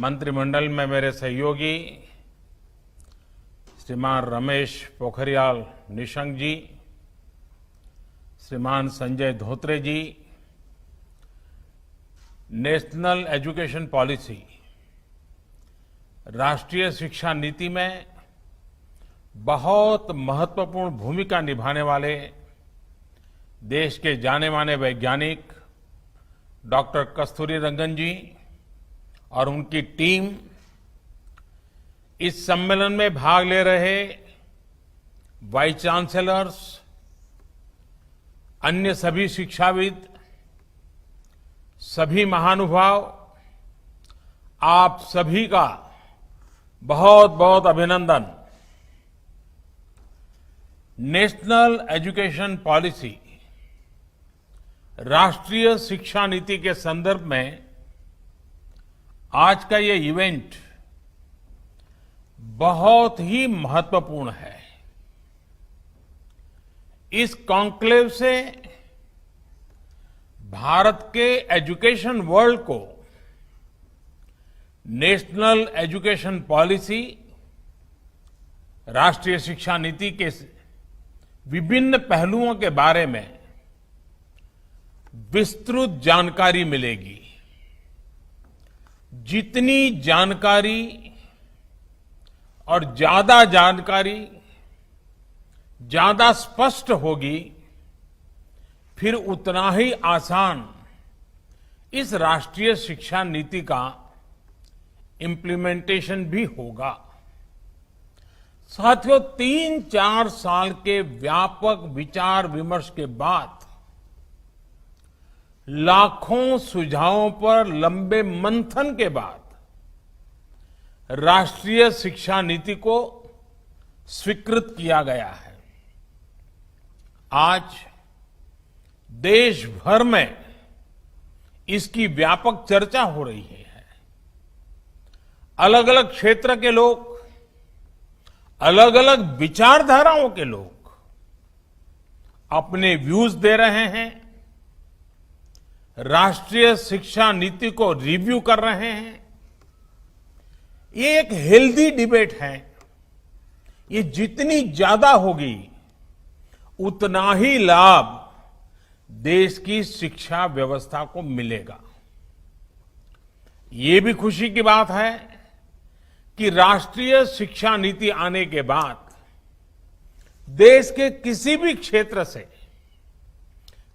मंत्रिमंडल में मेरे सहयोगी श्रीमान रमेश पोखरियाल निशंक जी, श्रीमान संजय धोत्रे जी, नेशनल एजुकेशन पॉलिसी, राष्ट्रीय शिक्षा नीति में बहुत महत्वपूर्ण भूमिका निभाने वाले देश के जाने माने वैज्ञानिक डॉक्टर कस्तूरीरंगन जी और उनकी टीम, इस सम्मेलन में भाग ले रहे वाइस चांसलर्स, अन्य सभी शिक्षाविद, सभी महानुभाव, आप सभी का बहुत बहुत अभिनंदन। नेशनल एजुकेशन पॉलिसी, राष्ट्रीय शिक्षा नीति के संदर्भ में आज का ये इवेंट बहुत ही महत्वपूर्ण है। इस कॉन्क्लेव से भारत के एजुकेशन वर्ल्ड को नेशनल एजुकेशन पॉलिसी, राष्ट्रीय शिक्षा नीति के विभिन्न पहलुओं के बारे में विस्तृत जानकारी मिलेगी। जितनी जानकारी और ज्यादा जानकारी ज्यादा स्पष्ट होगी, फिर उतना ही आसान इस राष्ट्रीय शिक्षा नीति का इम्प्लीमेंटेशन भी होगा। साथियों, 3-4 साल के व्यापक विचार विमर्श के बाद लाखों सुझावों पर लंबे मंथन के बाद राष्ट्रीय शिक्षा नीति को स्वीकृत किया गया है। आज देश भर में इसकी व्यापक चर्चा हो रही है। अलग अलग क्षेत्र के लोग, अलग अलग विचारधाराओं के लोग अपने व्यूज दे रहे हैं, राष्ट्रीय शिक्षा नीति को रिव्यू कर रहे हैं। ये एक हेल्दी डिबेट है। ये जितनी ज्यादा होगी, उतना ही लाभ देश की शिक्षा व्यवस्था को मिलेगा। ये भी खुशी की बात है कि राष्ट्रीय शिक्षा नीति आने के बाद देश के किसी भी क्षेत्र से,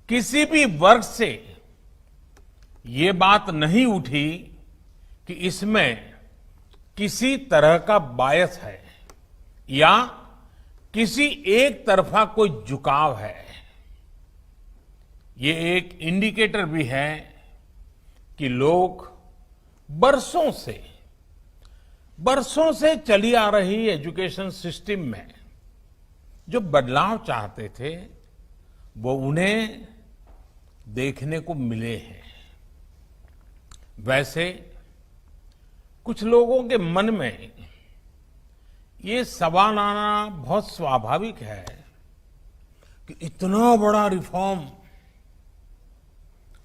किसी भी वर्ग से ये बात नहीं उठी कि इसमें किसी तरह का बायस है या किसी एक तरफा कोई झुकाव है। ये एक इंडिकेटर भी है कि लोग बरसों से चली आ रही एजुकेशन सिस्टम में जो बदलाव चाहते थे, वो उन्हें देखने को मिले हैं। वैसे कुछ लोगों के मन में ये सवाल आना बहुत स्वाभाविक है कि इतना बड़ा रिफॉर्म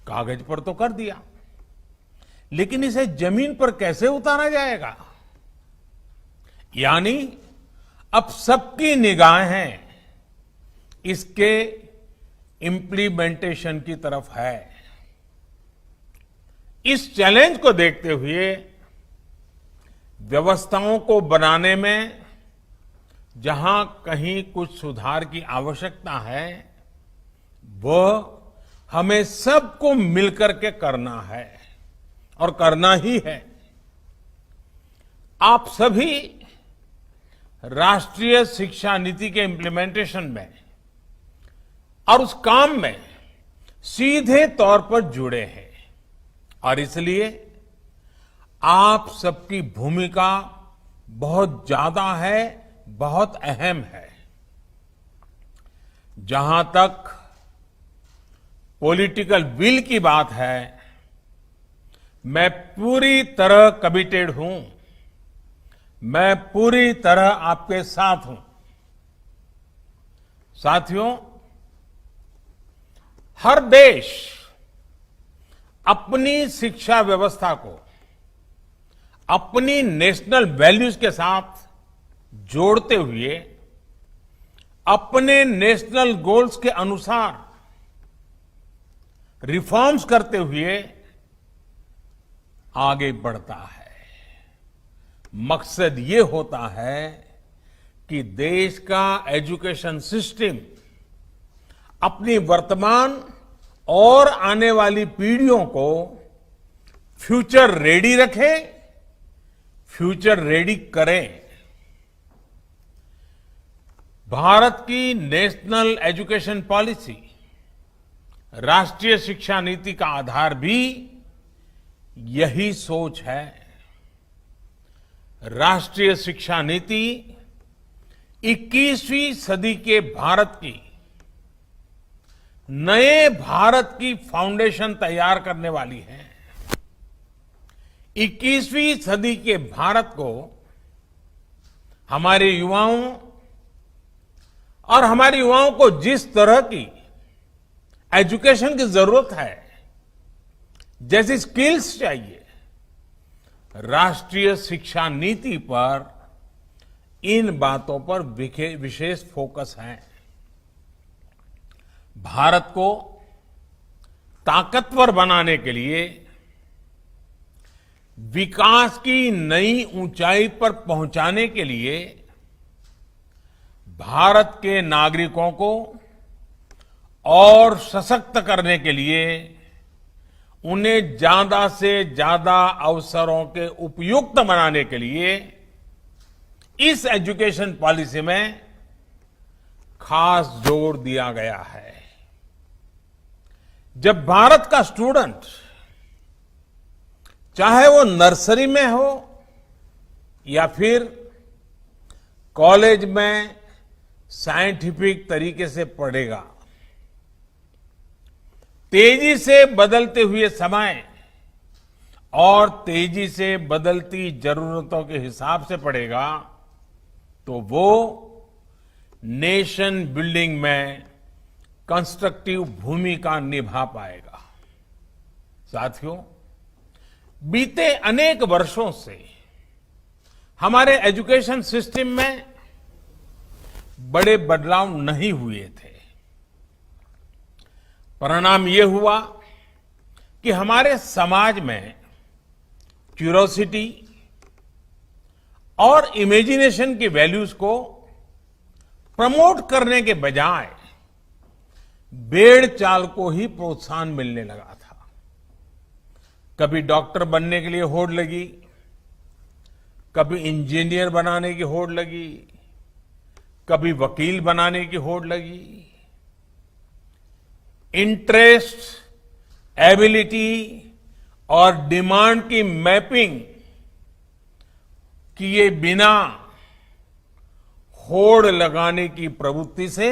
कागज पर तो कर दिया, लेकिन इसे जमीन पर कैसे उतारा जाएगा। यानी अब सबकी निगाहें इसके इम्प्लीमेंटेशन की तरफ है। इस चैलेंज को देखते हुए व्यवस्थाओं को बनाने में जहां कहीं कुछ सुधार की आवश्यकता है, वह हमें सबको मिलकर के करना है और करना ही है। आप सभी राष्ट्रीय शिक्षा नीति के इम्प्लीमेंटेशन में और उस काम में सीधे तौर पर जुड़े हैं और इसलिए आप सबकी भूमिका बहुत ज्यादा है, बहुत अहम है। जहां तक पॉलिटिकल विल की बात है, मैं पूरी तरह कमिटेड हूं, मैं पूरी तरह आपके साथ हूं। साथियों, हर देश अपनी शिक्षा व्यवस्था को अपनी नेशनल वैल्यूज के साथ जोड़ते हुए अपने नेशनल गोल्स के अनुसार रिफॉर्म्स करते हुए आगे बढ़ता है। मकसद ये होता है कि देश का एजुकेशन सिस्टम अपनी वर्तमान और आने वाली पीढ़ियों को फ्यूचर रेडी रखे, फ्यूचर रेडी करें। भारत की नेशनल एजुकेशन पॉलिसी, राष्ट्रीय शिक्षा नीति का आधार भी यही सोच है। राष्ट्रीय शिक्षा नीति 21वीं सदी के भारत की, नए भारत की फाउंडेशन तैयार करने वाली है। 21वीं सदी के भारत को हमारे युवाओं और हमारे युवाओं को जिस तरह की एजुकेशन की जरूरत है, जैसी स्किल्स चाहिए, राष्ट्रीय शिक्षा नीति पर इन बातों पर विशेष फोकस है। भारत को ताकतवर बनाने के लिए, विकास की नई ऊंचाई पर पहुंचाने के लिए भारत के नागरिकों को और सशक्त करने के लिए उन्हें ज्यादा से ज्यादा अवसरों के उपयुक्त बनाने के लिए इस एजुकेशन पॉलिसी में खास जोर दिया गया है। जब भारत का स्टूडेंट, चाहे वो नर्सरी में हो या फिर कॉलेज में साइंटिफिक तरीके से पढ़ेगा, तेजी से बदलते हुए समय और तेजी से बदलती जरूरतों के हिसाब से पढ़ेगा, तो वो नेशन बिल्डिंग में कंस्ट्रक्टिव भूमिका निभा पाएगा। साथियों, बीते अनेक वर्षों से हमारे एजुकेशन सिस्टम में बड़े बदलाव नहीं हुए थे। परिणाम ये हुआ कि हमारे समाज में क्यूरोसिटी और इमेजिनेशन की वैल्यूज को प्रमोट करने के बजाय भेड़ चाल को ही प्रोत्साहन मिलने लगा था। कभी डॉक्टर बनने के लिए होड़ लगी, कभी इंजीनियर बनाने की होड़ लगी, कभी वकील बनाने की होड़ लगी। इंटरेस्ट, एबिलिटी और डिमांड की मैपिंग किए बिना होड़ लगाने की प्रवृत्ति से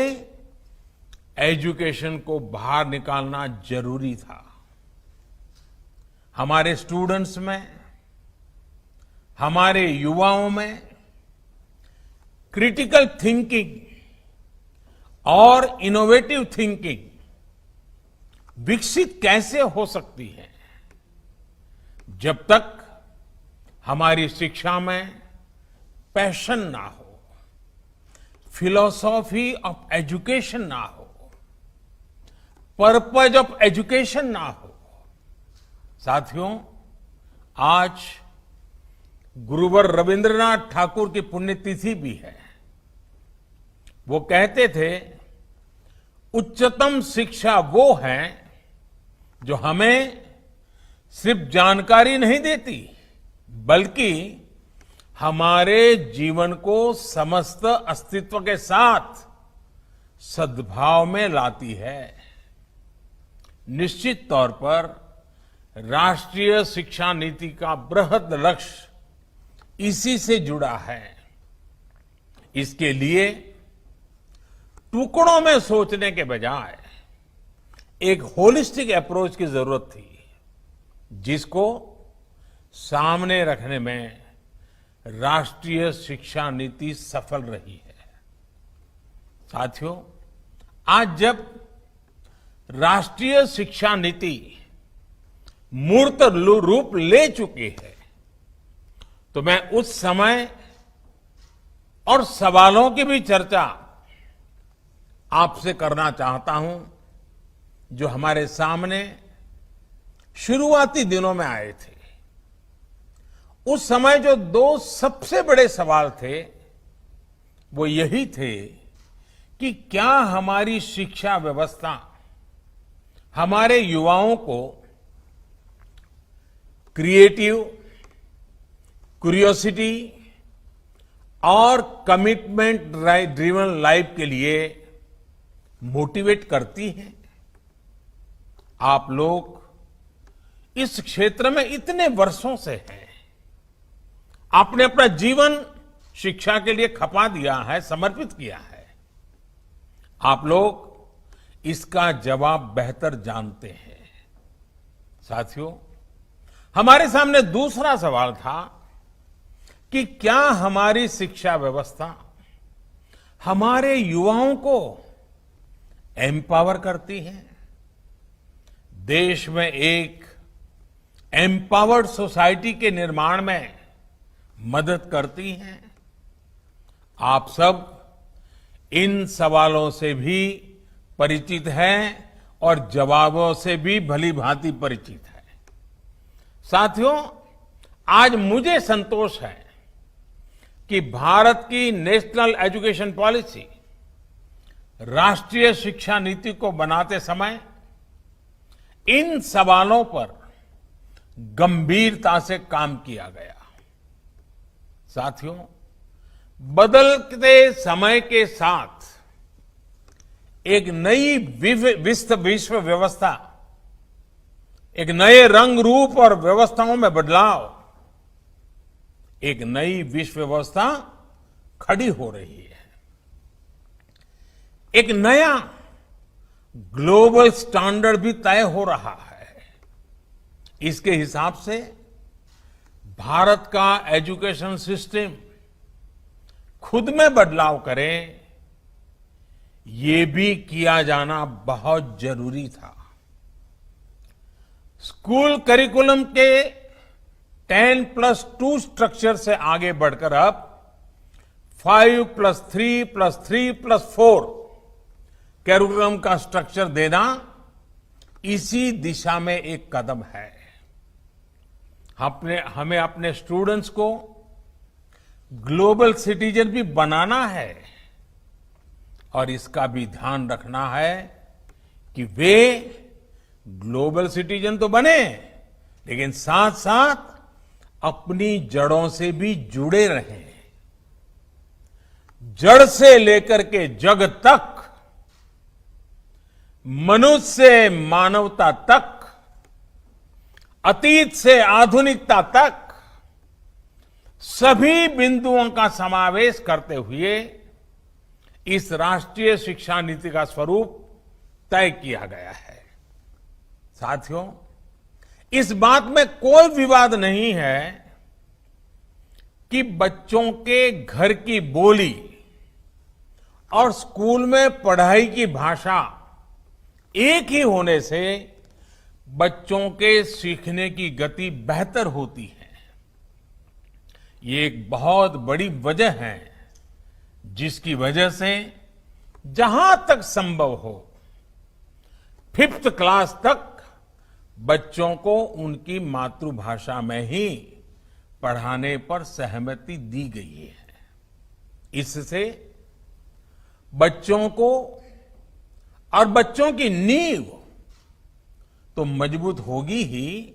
एजुकेशन को बाहर निकालना जरूरी था। हमारे स्टूडेंट्स में, हमारे युवाओं में क्रिटिकल थिंकिंग और इनोवेटिव थिंकिंग विकसित कैसे हो सकती है, जब तक हमारी शिक्षा में पैशन ना हो, फिलॉसॉफी ऑफ एजुकेशन ना हो, पर्पज ऑफ एजुकेशन ना हो। साथियों, आज गुरुवर रविंद्रनाथ ठाकुर की पुण्यतिथि भी है। वो कहते थे, उच्चतम शिक्षा वो है जो हमें सिर्फ जानकारी नहीं देती, बल्कि हमारे जीवन को समस्त अस्तित्व के साथ सद्भाव में लाती है। निश्चित तौर पर राष्ट्रीय शिक्षा नीति का बृहद लक्ष्य इसी से जुड़ा है। इसके लिए टुकड़ों में सोचने के बजाय एक होलिस्टिक अप्रोच की जरूरत थी, जिसको सामने रखने में राष्ट्रीय शिक्षा नीति सफल रही है। साथियों, आज जब राष्ट्रीय शिक्षा नीति मूर्त रूप ले चुकी है, तो मैं उस समय और सवालों की भी चर्चा आपसे करना चाहता हूं जो हमारे सामने शुरुआती दिनों में आए थे। उस समय जो दो सबसे बड़े सवाल थे वो यही थे कि क्या हमारी शिक्षा व्यवस्था हमारे युवाओं को क्रिएटिव, क्यूरियोसिटी और कमिटमेंट ड्रिवन लाइफ के लिए मोटिवेट करती है। आप लोग इस क्षेत्र में इतने वर्षों से हैं, आपने अपना जीवन शिक्षा के लिए खपा दिया है, समर्पित किया है। आप लोग इसका जवाब बेहतर जानते हैं। साथियों, हमारे सामने दूसरा सवाल था कि क्या हमारी शिक्षा व्यवस्था हमारे युवाओं को एम्पावर करती है, देश में एक एम्पावर्ड सोसाइटी के निर्माण में मदद करती है। आप सब इन सवालों से भी परिचित हैं और जवाबों से भी भली भांति परिचित है। साथियों, आज मुझे संतोष है कि भारत की नेशनल एजुकेशन पॉलिसी, राष्ट्रीय शिक्षा नीति को बनाते समय इन सवालों पर गंभीरता से काम किया गया। साथियों, बदलते समय के साथ एक नई विश्व व्यवस्था, एक नए रंग रूप और व्यवस्थाओं में बदलाव, एक नई विश्व व्यवस्था खड़ी हो रही है। एक नया ग्लोबल स्टैंडर्ड भी तय हो रहा है। इसके हिसाब से भारत का एजुकेशन सिस्टम खुद में बदलाव करे, ये भी किया जाना बहुत जरूरी था। स्कूल करिकुलम के 10+2 स्ट्रक्चर से आगे बढ़कर अब 5+3+3+4 करिकुलम का स्ट्रक्चर देना इसी दिशा में एक कदम है। हमें अपने स्टूडेंट्स को ग्लोबल सिटीजन भी बनाना है और इसका भी ध्यान रखना है कि वे ग्लोबल सिटीजन तो बने, लेकिन साथ साथ अपनी जड़ों से भी जुड़े रहें। जड़ से लेकर के जग तक, मनुष्य से मानवता तक, अतीत से आधुनिकता तक सभी बिंदुओं का समावेश करते हुए इस राष्ट्रीय शिक्षा नीति का स्वरूप तय किया गया है। साथियों, इस बात में कोई विवाद नहीं है कि बच्चों के घर की बोली और स्कूल में पढ़ाई की भाषा एक ही होने से बच्चों के सीखने की गति बेहतर होती है। ये एक बहुत बड़ी वजह है जिसकी वजह से जहां तक संभव हो 5th क्लास तक बच्चों को उनकी मातृभाषा में ही पढ़ाने पर सहमति दी गई है। इससे बच्चों को और बच्चों की नींव तो मजबूत होगी ही,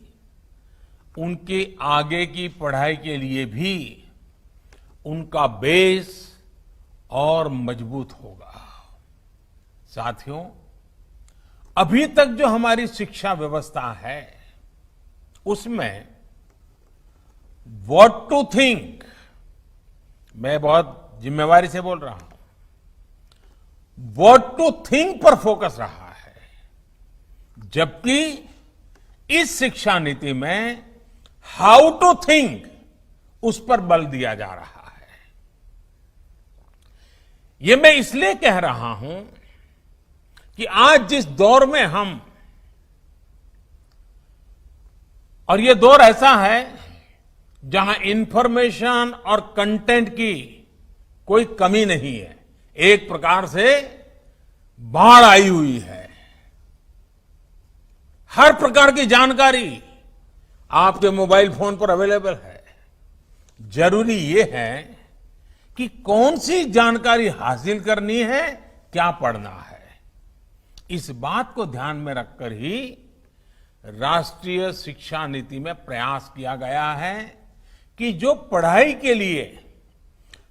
उनके आगे की पढ़ाई के लिए भी उनका बेस और मजबूत होगा। साथियों, अभी तक जो हमारी शिक्षा व्यवस्था है उसमें व्हाट टू थिंक, मैं बहुत जिम्मेवारी से बोल रहा हूं, व्हाट टू थिंक पर फोकस रहा है, जबकि इस शिक्षा नीति में हाउ टू थिंक उस पर बल दिया जा रहा है। ये मैं इसलिए कह रहा हूं कि आज जिस दौर में हम, और ये दौर ऐसा है जहां इंफॉर्मेशन और कंटेंट की कोई कमी नहीं है। एक प्रकार से बाढ़ आई हुई है। हर प्रकार की जानकारी आपके मोबाइल फोन पर अवेलेबल है। जरूरी ये है कि कौन सी जानकारी हासिल करनी है, क्या पढ़ना है। इस बात को ध्यान में रखकर ही राष्ट्रीय शिक्षा नीति में प्रयास किया गया है कि जो पढ़ाई के लिए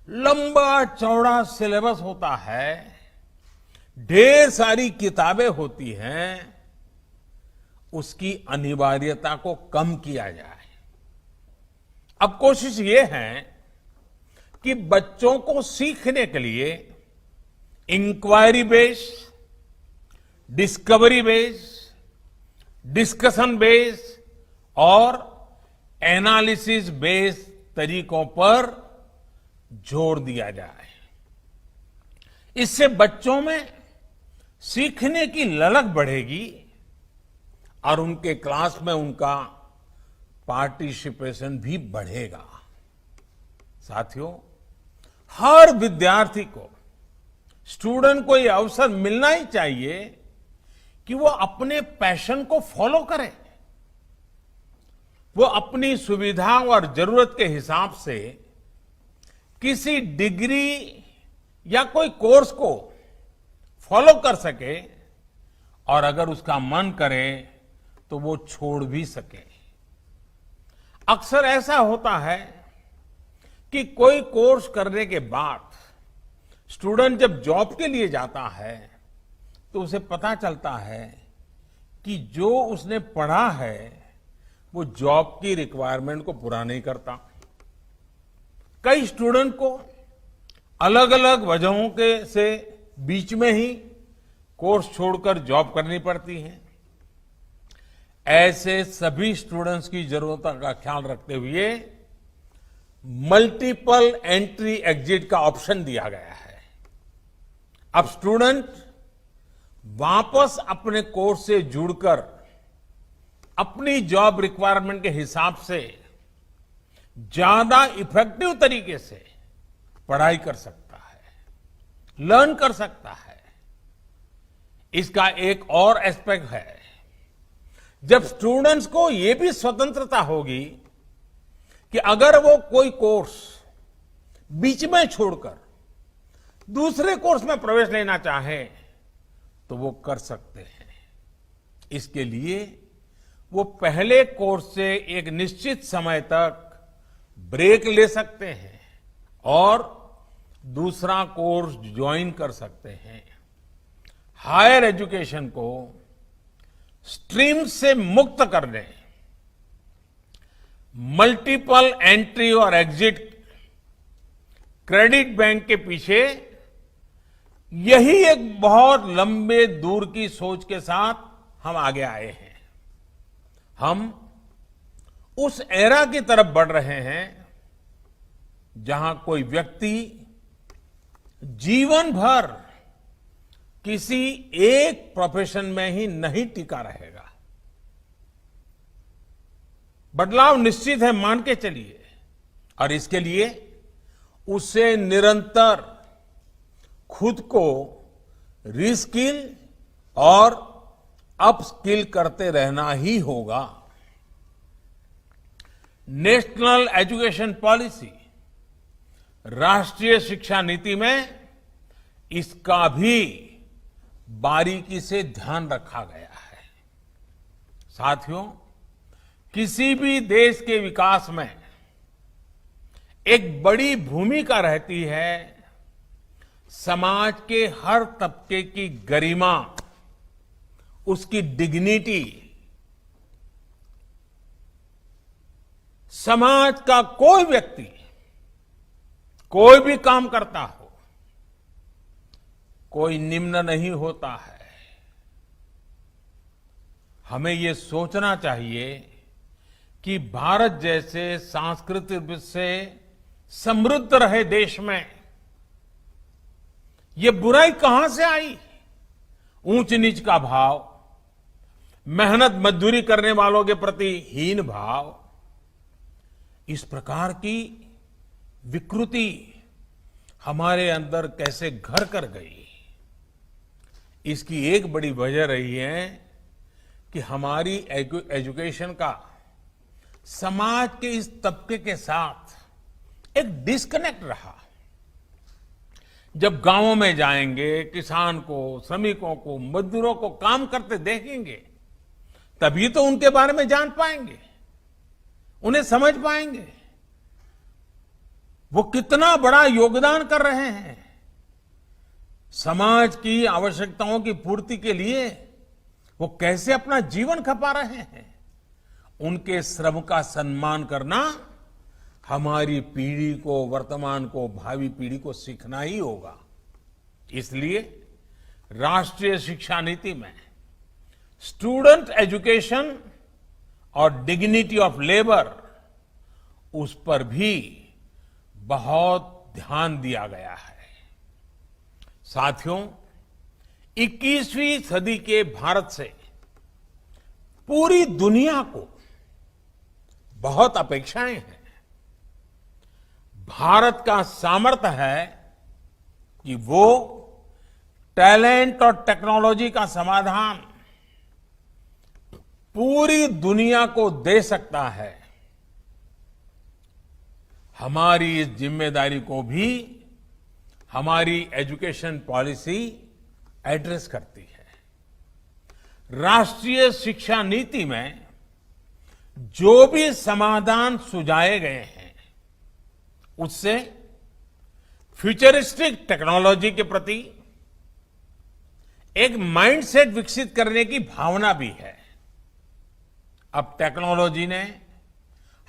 लंबा चौड़ा सिलेबस होता है, ढेर सारी किताबें होती हैं, उसकी अनिवार्यता को कम किया जाए। अब कोशिश ये है कि बच्चों को सीखने के लिए inquiry based, discovery based, discussion based और एनालिसिस बेस्ड तरीकों पर जोर दिया जाए। इससे बच्चों में सीखने की ललक बढ़ेगी और उनके क्लास में उनका पार्टिसिपेशन भी बढ़ेगा। साथियों, हर विद्यार्थी को, स्टूडेंट को यह अवसर मिलना ही चाहिए कि वो अपने पैशन को फॉलो करे। वो अपनी सुविधा और जरूरत के हिसाब से किसी डिग्री या कोई कोर्स को फॉलो कर सके और अगर उसका मन करे तो वो छोड़ भी सके। अक्सर ऐसा होता है कि कोई कोर्स करने के बाद स्टूडेंट जब जॉब के लिए जाता है तो उसे पता चलता है कि जो उसने पढ़ा है वो जॉब की रिक्वायरमेंट को पूरा नहीं करता। कई स्टूडेंट को अलग अलग वजहों के से बीच में ही कोर्स छोड़कर जॉब करनी पड़ती है। ऐसे सभी स्टूडेंट्स की जरूरतों का ख्याल रखते हुए मल्टीपल एंट्री एग्जिट का ऑप्शन दिया गया है। अब स्टूडेंट वापस अपने कोर्स से जुड़कर अपनी जॉब रिक्वायरमेंट के हिसाब से ज्यादा इफेक्टिव तरीके से पढ़ाई कर सकता है, लर्न कर सकता है। इसका एक और एस्पेक्ट है, जब स्टूडेंट्स को यह भी स्वतंत्रता होगी कि अगर वो कोई कोर्स बीच में छोड़कर दूसरे कोर्स में प्रवेश लेना चाहे तो वो कर सकते हैं। इसके लिए वो पहले कोर्स से एक निश्चित समय तक ब्रेक ले सकते हैं और दूसरा कोर्स ज्वाइन कर सकते हैं। हायर एजुकेशन को स्ट्रीम से मुक्त करने, मल्टीपल एंट्री और एग्जिट क्रेडिट बैंक के पीछे यही एक बहुत लंबे दूर की सोच के साथ हम आगे आए हैं। हम उस एरा की तरफ बढ़ रहे हैं जहां कोई व्यक्ति जीवन भर किसी एक प्रोफेशन में ही नहीं टिका रहेगा। बदलाव निश्चित है, मान के चलिए, और इसके लिए उसे निरंतर खुद को रीस्किल और अपस्किल करते रहना ही होगा। नेशनल एजुकेशन पॉलिसी, राष्ट्रीय शिक्षा नीति में इसका भी बारीकी से ध्यान रखा गया है। साथियों, किसी भी देश के विकास में एक बड़ी भूमिका रहती है समाज के हर तबके की गरिमा, उसकी डिग्निटी। समाज का कोई व्यक्ति कोई भी काम करता हो, कोई निम्न नहीं होता है। हमें ये सोचना चाहिए कि भारत जैसे सांस्कृतिक रूप से समृद्ध रहे देश में ये बुराई कहां से आई? ऊंच नीच का भाव, मेहनत मजदूरी करने वालों के प्रति हीन भाव, इस प्रकार की विकृति हमारे अंदर कैसे घर कर गई, इसकी एक बड़ी वजह रही है कि हमारी एजुकेशन का समाज के इस तबके के साथ एक डिस्कनेक्ट रहा। जब गांवों में जाएंगे, किसान को, श्रमिकों को, मजदूरों को काम करते देखेंगे, तभी तो उनके बारे में जान पाएंगे, उन्हें समझ पाएंगे वो कितना बड़ा योगदान कर रहे हैं। समाज की आवश्यकताओं की पूर्ति के लिए वो कैसे अपना जीवन खपा रहे हैं। उनके श्रम का सम्मान करना हमारी पीढ़ी को, वर्तमान को, भावी पीढ़ी को सीखना ही होगा। इसलिए राष्ट्रीय शिक्षा नीति में स्टूडेंट एजुकेशन और डिग्निटी ऑफ लेबर, उस पर भी बहुत ध्यान दिया गया है। साथियों, 21वीं सदी के भारत से पूरी दुनिया को बहुत अपेक्षाएं हैं। भारत का सामर्थ्य है कि वो टैलेंट और टेक्नोलॉजी का समाधान पूरी दुनिया को दे सकता है। हमारी इस जिम्मेदारी को भी हमारी एजुकेशन पॉलिसी एड्रेस करती है। राष्ट्रीय शिक्षा नीति में जो भी समाधान सुझाए गए हैं, उससे फ्यूचरिस्टिक टेक्नोलॉजी के प्रति एक माइंडसेट विकसित करने की भावना भी है। अब टेक्नोलॉजी ने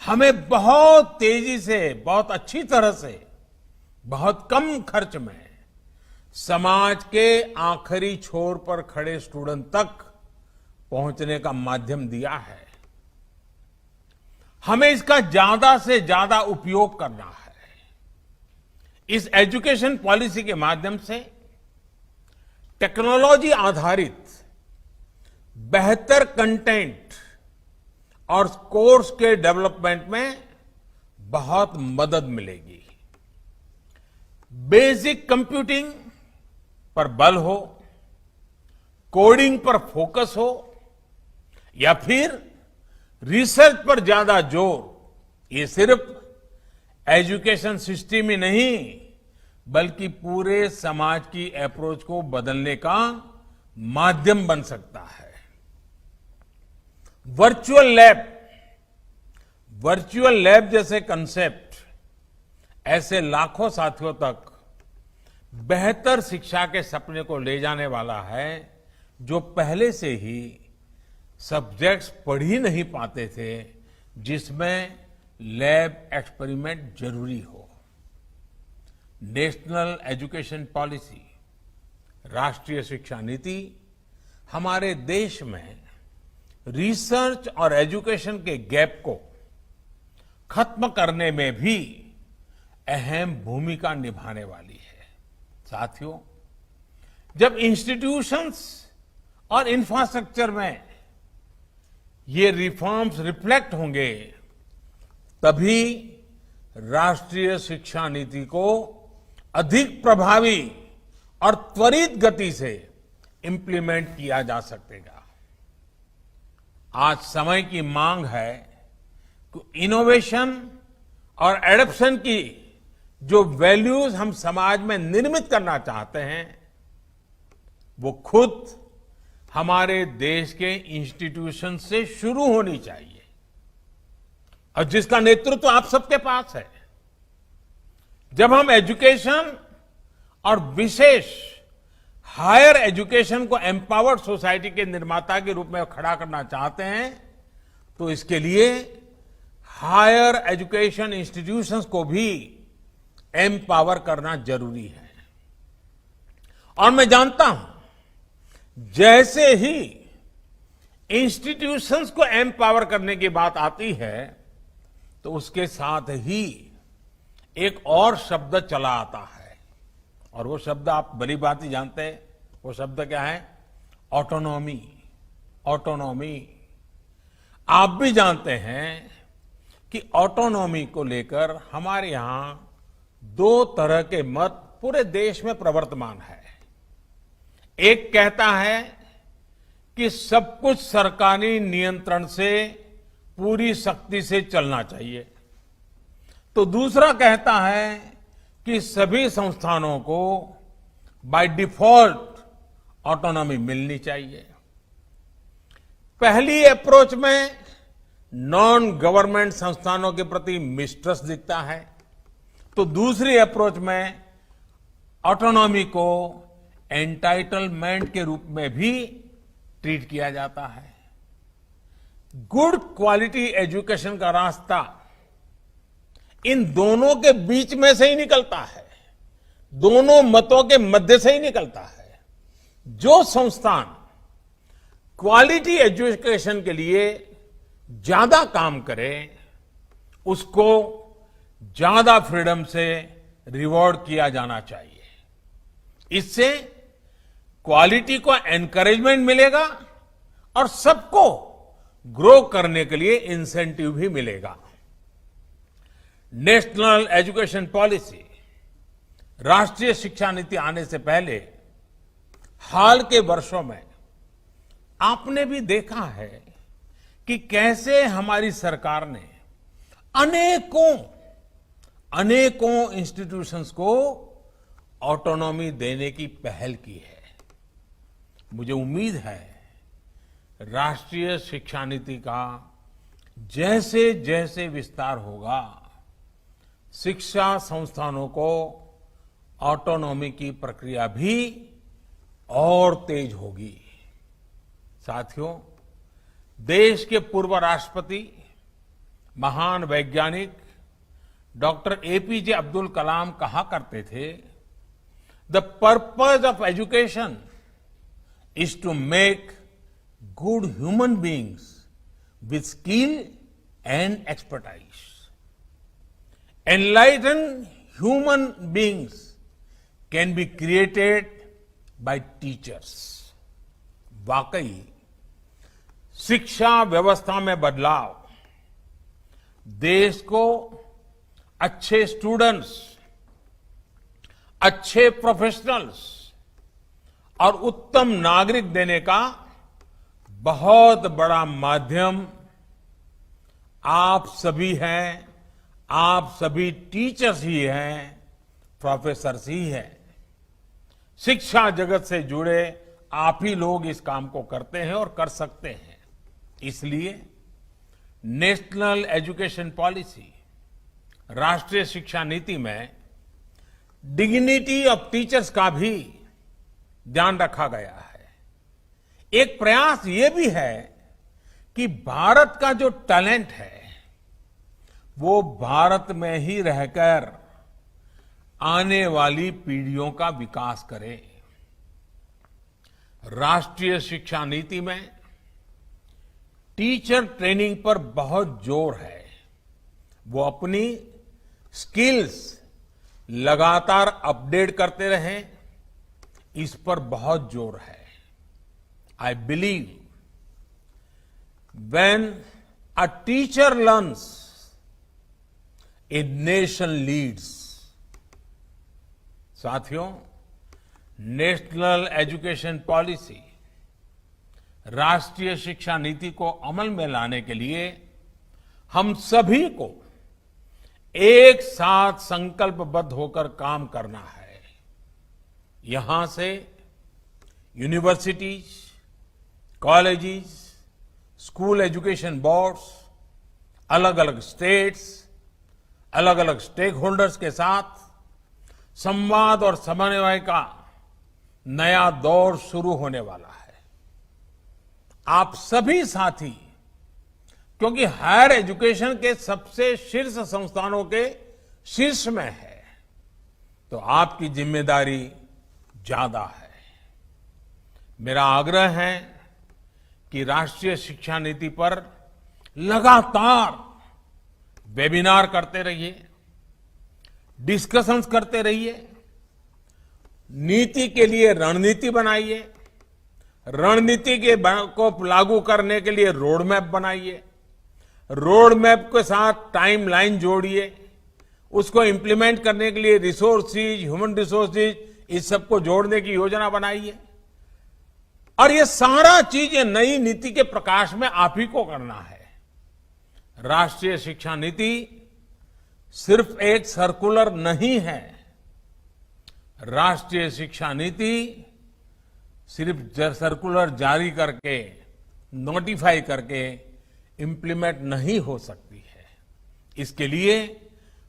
हमें बहुत तेजी से, बहुत अच्छी तरह से, बहुत कम खर्च में समाज के आखिरी छोर पर खड़े स्टूडेंट तक पहुंचने का माध्यम दिया है। हमें इसका ज्यादा से ज्यादा उपयोग करना है। इस एजुकेशन पॉलिसी के माध्यम से टेक्नोलॉजी आधारित बेहतर कंटेंट और कोर्स के डेवलपमेंट में बहुत मदद मिलेगी। बेसिक कंप्यूटिंग पर बल हो, कोडिंग पर फोकस हो, या फिर रिसर्च पर ज्यादा जोर, ये सिर्फ एजुकेशन सिस्टम ही नहीं बल्कि पूरे समाज की अप्रोच को बदलने का माध्यम बन सकता है। वर्चुअल लैब जैसे कंसेप्ट ऐसे लाखों साथियों तक बेहतर शिक्षा के सपने को ले जाने वाला है, जो पहले से ही सब्जेक्ट्स पढ़ ही नहीं पाते थे, जिसमें लैब एक्सपेरिमेंट जरूरी हो। नेशनल एजुकेशन पॉलिसी, राष्ट्रीय शिक्षा नीति हमारे देश में रिसर्च और एजुकेशन के गैप को खत्म करने में भी अहम भूमिका निभाने वाली है। साथियों, जब इंस्टीट्यूशंस और इंफ्रास्ट्रक्चर में ये रिफॉर्म्स रिफ्लेक्ट होंगे, तभी राष्ट्रीय शिक्षा नीति को अधिक प्रभावी और त्वरित गति से इंप्लीमेंट किया जा सकेगा। आज समय की मांग है कि इनोवेशन और एडॉप्शन की जो वैल्यूज हम समाज में निर्मित करना चाहते हैं, वो खुद हमारे देश के इंस्टीट्यूशन से शुरू होनी चाहिए, और जिसका नेतृत्व आप सबके पास है। जब हम एजुकेशन और विशेष हायर एजुकेशन को एम्पावर्ड सोसाइटी के निर्माता के रूप में खड़ा करना चाहते हैं, तो इसके लिए हायर एजुकेशन इंस्टीट्यूशंस को भी एम्पावर करना जरूरी है। और मैं जानता हूं, जैसे ही इंस्टीट्यूशंस को एम्पावर करने की बात आती है, तो उसके साथ ही एक और शब्द चला आता है, और वो शब्द आप बड़ी बात ही जानते हैं। वो शब्द क्या है? ऑटोनॉमी। ऑटोनॉमी। आप भी जानते हैं कि ऑटोनॉमी को लेकर हमारे यहां दो तरह के मत पूरे देश में प्रवर्तमान है। एक कहता है कि सब कुछ सरकारी नियंत्रण से पूरी सख्ती से चलना चाहिए, तो दूसरा कहता है कि सभी संस्थानों को बाय डिफॉल्ट ऑटोनॉमी मिलनी चाहिए। पहली अप्रोच में नॉन गवर्नमेंट संस्थानों के प्रति मिसट्रस्ट दिखता है, तो दूसरी अप्रोच में ऑटोनॉमी को एंटाइटलमेंट के रूप में भी ट्रीट किया जाता है। गुड क्वालिटी एजुकेशन का रास्ता इन दोनों के बीच में से ही निकलता है, दोनों मतों के मध्य से ही निकलता है। जो संस्थान क्वालिटी एजुकेशन के लिए ज्यादा काम करे उसको ज्यादा फ्रीडम से रिवॉर्ड किया जाना चाहिए। इससे क्वालिटी को एनकरेजमेंट मिलेगा और सबको ग्रो करने के लिए इंसेंटिव भी मिलेगा। नेशनल एजुकेशन पॉलिसी, राष्ट्रीय शिक्षा नीति आने से पहले हाल के वर्षों में आपने भी देखा है कि कैसे हमारी सरकार ने अनेकों इंस्टीट्यूशंस को ऑटोनॉमी देने की पहल की है। मुझे उम्मीद है राष्ट्रीय शिक्षा नीति का जैसे जैसे विस्तार होगा, शिक्षा संस्थानों को ऑटोनॉमी की प्रक्रिया भी और तेज होगी। साथियों, देश के पूर्व राष्ट्रपति, महान वैज्ञानिक डॉक्टर एपीजे अब्दुल कलाम कहा करते थे, the purpose of education is to make good human beings with skill and expertise. Enlightened human beings can be created by teachers. वाकई शिक्षा व्यवस्था में बदलाव देश को अच्छे स्टूडेंट्स, अच्छे प्रोफेशनल्स और उत्तम नागरिक देने का बहुत बड़ा माध्यम आप सभी हैं, आप सभी टीचर्स ही हैं, प्रोफेसर्स ही हैं। शिक्षा जगत से जुड़े आप ही लोग इस काम को करते हैं और कर सकते हैं। इसलिए नेशनल एजुकेशन पॉलिसी, राष्ट्रीय शिक्षा नीति में डिग्निटी ऑफ टीचर्स का भी ध्यान रखा गया है। एक प्रयास ये भी है कि भारत का जो टैलेंट है वो भारत में ही रहकर आने वाली पीढ़ियों का विकास करे। राष्ट्रीय शिक्षा नीति में टीचर ट्रेनिंग पर बहुत जोर है। वो अपनी स्किल्स लगातार अपडेट करते रहें, इस पर बहुत जोर है। I believe when a teacher learns, a nation leads. साथियों, नेशनल एजुकेशन पॉलिसी, राष्ट्रीय शिक्षा नीति को अमल में लाने के लिए हम सभी को एक साथ संकल्पबद्ध होकर काम करना है। यहां से universities, colleges, school education boards, अलग अलग स्टेट्स, अलग अलग स्टेक होल्डर्स के साथ संवाद और समन्वय का नया दौर शुरू होने वाला है। आप सभी साथी, क्योंकि हायर एजुकेशन के सबसे शीर्ष संस्थानों के शीर्ष में है, तो आपकी जिम्मेदारी ज्यादा है। मेरा आग्रह है कि राष्ट्रीय शिक्षा नीति पर लगातार वेबिनार करते रहिए, डिस्कशंस करते रहिए, नीति के लिए रणनीति बनाइए, रणनीति को लागू करने के लिए रोड मैप बनाइए, रोड मैप के साथ टाइमलाइन जोड़िए, उसको इंप्लीमेंट करने के लिए रिसोर्सेज, ह्यूमन रिसोर्सेज, इस सबको जोड़ने की योजना बनाइए। और ये सारा चीज ये नई नीति के प्रकाश में आप ही को करना है। राष्ट्रीय शिक्षा नीति सिर्फ एक सर्कुलर नहीं है। राष्ट्रीय शिक्षा नीति सिर्फ सर्कुलर जारी करके, नोटिफाई करके इंप्लीमेंट नहीं हो सकती है। इसके लिए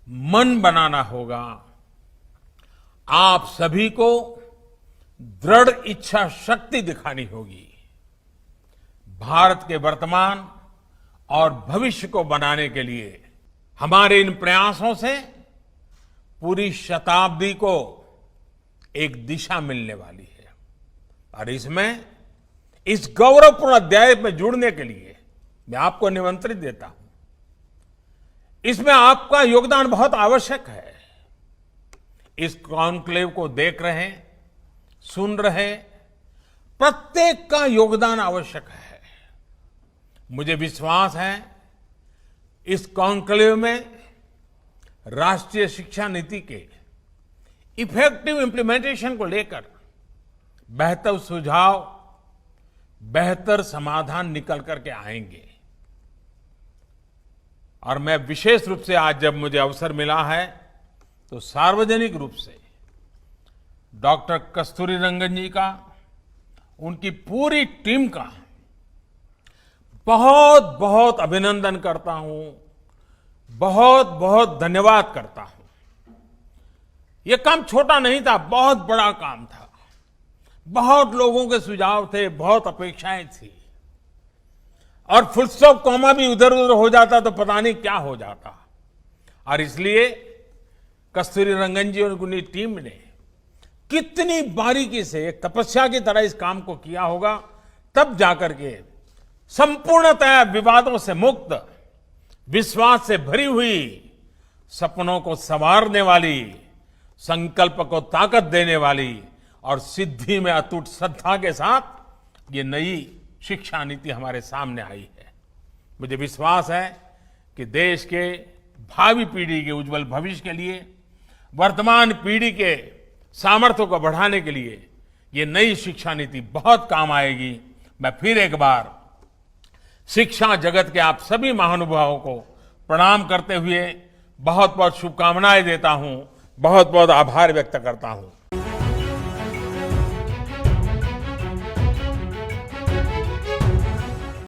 मन बनाना होगा। आप सभी को दृढ़ इच्छा शक्ति दिखानी होगी। भारत के वर्तमान और भविष्य को बनाने के लिए हमारे इन प्रयासों से पूरी शताब्दी को एक दिशा मिलने वाली है। और इसमें इस गौरवपूर्ण अध्याय में जुड़ने के लिए मैं आपको निमंत्रित देता हूं। इसमें आपका योगदान बहुत आवश्यक है। इस कॉन्क्लेव को देख रहे, सुन रहे प्रत्येक का योगदान आवश्यक है। मुझे विश्वास है इस कॉन्क्लेव में राष्ट्रीय शिक्षा नीति के इफेक्टिव इंप्लीमेंटेशन को लेकर बेहतर सुझाव, बेहतर समाधान निकल करके आएंगे। और मैं विशेष रूप से आज जब मुझे अवसर मिला है तो सार्वजनिक रूप से डॉक्टर कस्तूरीरंगन जी का, उनकी पूरी टीम का बहुत बहुत अभिनंदन करता हूं, बहुत बहुत धन्यवाद करता हूं। यह काम छोटा नहीं था, बहुत बड़ा काम था। बहुत लोगों के सुझाव थे, बहुत अपेक्षाएं थी। और फुल स्टॉप कॉमा भी उधर उधर हो जाता तो पता नहीं क्या हो जाता। और इसलिए कस्तूरीरंगन जी और उनकी टीम ने कितनी बारीकी से एक तपस्या की तरह इस काम को किया होगा, तब जाकर के संपूर्णतया विवादों से मुक्त, विश्वास से भरी हुई, सपनों को संवारने वाली, संकल्प को ताकत देने वाली और सिद्धि में अटूट श्रद्धा के साथ ये नई शिक्षा नीति हमारे सामने आई है। मुझे विश्वास है कि देश के भावी पीढ़ी के उज्जवल भविष्य के लिए, वर्तमान पीढ़ी के सामर्थ्य को बढ़ाने के लिए ये नई शिक्षा नीति बहुत काम आएगी। मैं फिर एक बार शिक्षा जगत के आप सभी महानुभावों को प्रणाम करते हुए बहुत बहुत शुभकामनाएं देता हूं, बहुत बहुत आभार व्यक्त करता हूं।